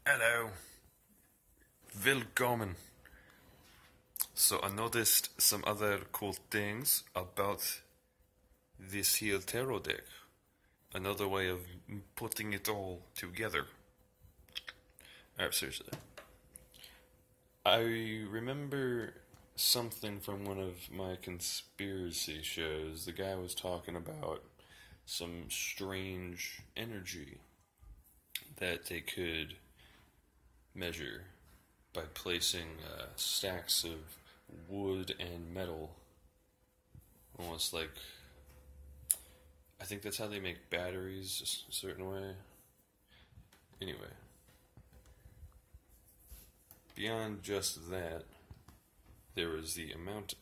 Hello, willkommen. So I noticed some other cool things about this here tarot deck. Another way of putting it all together. Alright, seriously. I remember something from one of my conspiracy shows. The guy was talking about some strange energy that they could measure by placing stacks of wood and metal, almost like I think that's how they make batteries a certain way. Anyway, beyond just that, there was the amount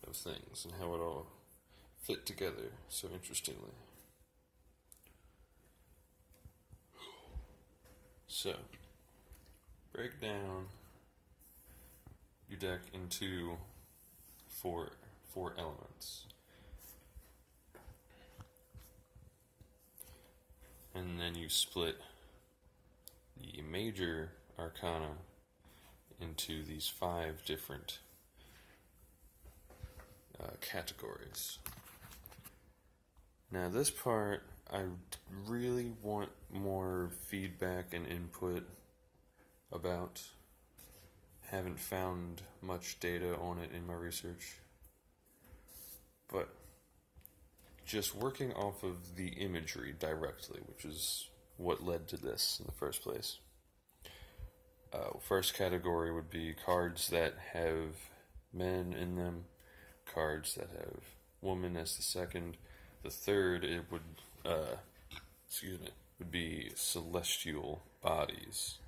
of things and how it all fit together so interestingly. So, break down your deck into four elements. And then you split the major arcana into these five different categories. Now, this part, I really want more feedback and input about. Haven't found much data on it in my research. But just working off of the imagery directly, which is what led to this in the first place. First category would be cards that have men in them, cards that have woman as the second. The third, it would, would be celestial bodies,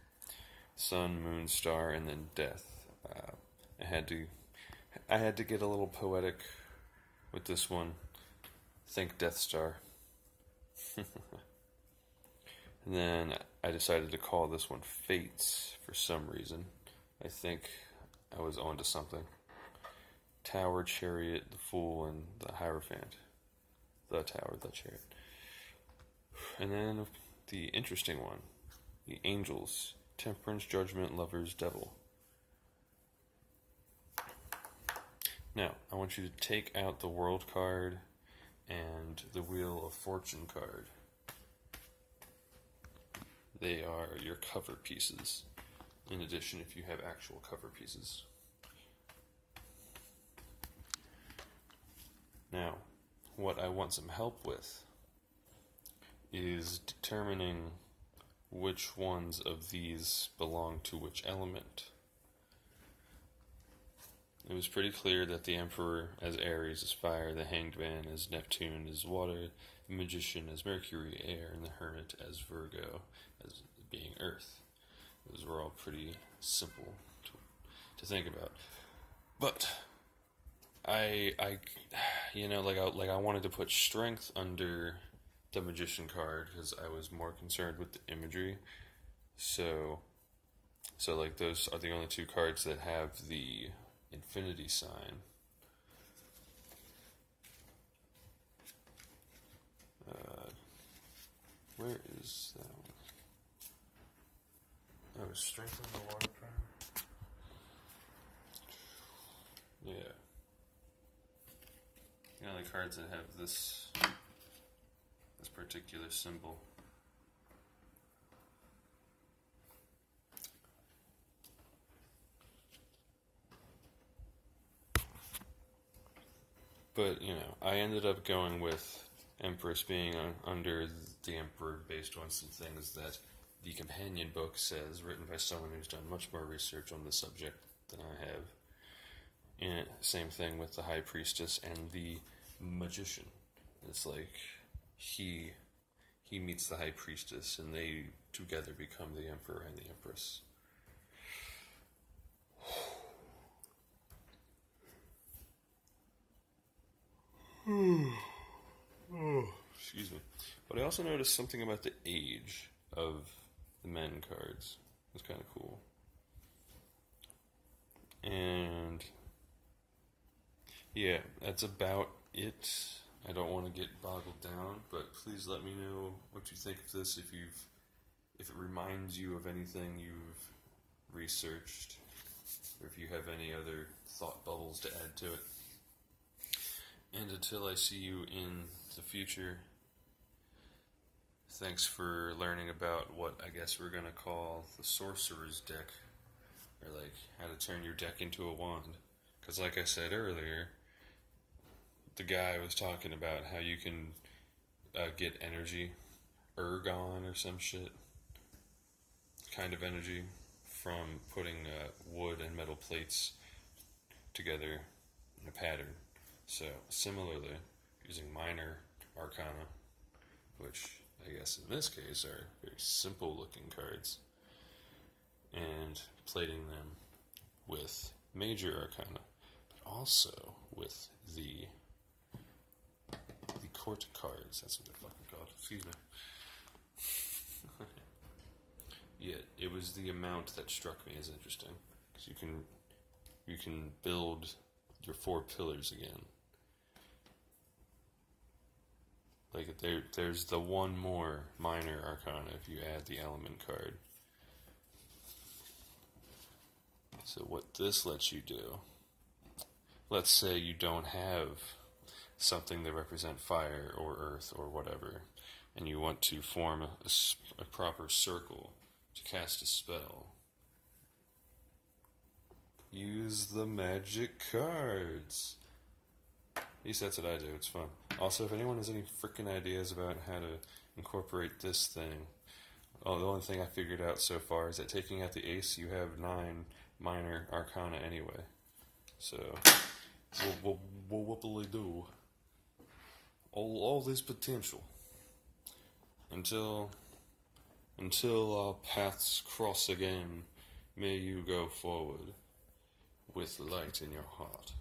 sun, moon, star, and then death. I had to get a little poetic with this one. Think Death Star. And then I decided to call this one Fates for some reason. I think I was onto something. Tower, Chariot, the Fool, and the Hierophant. The Tower, the Chariot. And then the interesting one, the Angels, Temperance, Judgment, Lovers, Devil. Now, I want you to take out the World card and the Wheel of Fortune card. They are your cover pieces. In addition, if you have actual cover pieces. Now, what I want some help with is determining which ones of these belong to which element. It was pretty clear that the Emperor as Aries is fire, the Hanged Man as Neptune is water, the Magician as Mercury, air, and the Hermit as Virgo as being earth. Those were all pretty simple to think about. But I wanted to put strength under the Magician card because I was more concerned with the imagery. So like those are the only two cards that have the infinity sign. Where is that one? Oh, strengthen the water primer. Yeah. The only cards that have this particular symbol. But, I ended up going with Empress being under the Emperor based on some things that the companion book says, written by someone who's done much more research on the subject than I have. And same thing with the High Priestess and the Magician. It's like he meets the High Priestess and they together become the Emperor and the Empress. Excuse me. But I also noticed something about the age of the men cards. It was kind of cool. And yeah, that's about it. I don't want to get boggled down, but please let me know what you think of this if you've if it reminds you of anything you've researched, or if you have any other thought bubbles to add to it. And until I see you in the future, thanks for learning about what I guess we're going to call the Sorcerer's Deck, or like how to turn your deck into a wand. Because like I said earlier, the guy was talking about how you can get energy, ergon or some shit, kind of energy, from putting wood and metal plates together in a pattern. So, similarly, using minor arcana, which I guess in this case are very simple looking cards, and plating them with major arcana, but also with the court cards. That's what they're fucking called. Excuse me. Yeah, it was the amount that struck me as interesting, because you can build your 4 pillars again. Like there's the one more minor arcana if you add the element card. So what this lets you do, let's say you don't have something that represent fire or earth or whatever, and you want to form a proper circle to cast a spell. Use the magic cards. At least that's what I do. It's fun. Also, if anyone has any freaking ideas about how to incorporate this thing, the only thing I figured out so far is that taking out the ace, you have 9 minor arcana anyway. So, what will they do? All this potential. Until our paths cross again, may you go forward with light in your heart.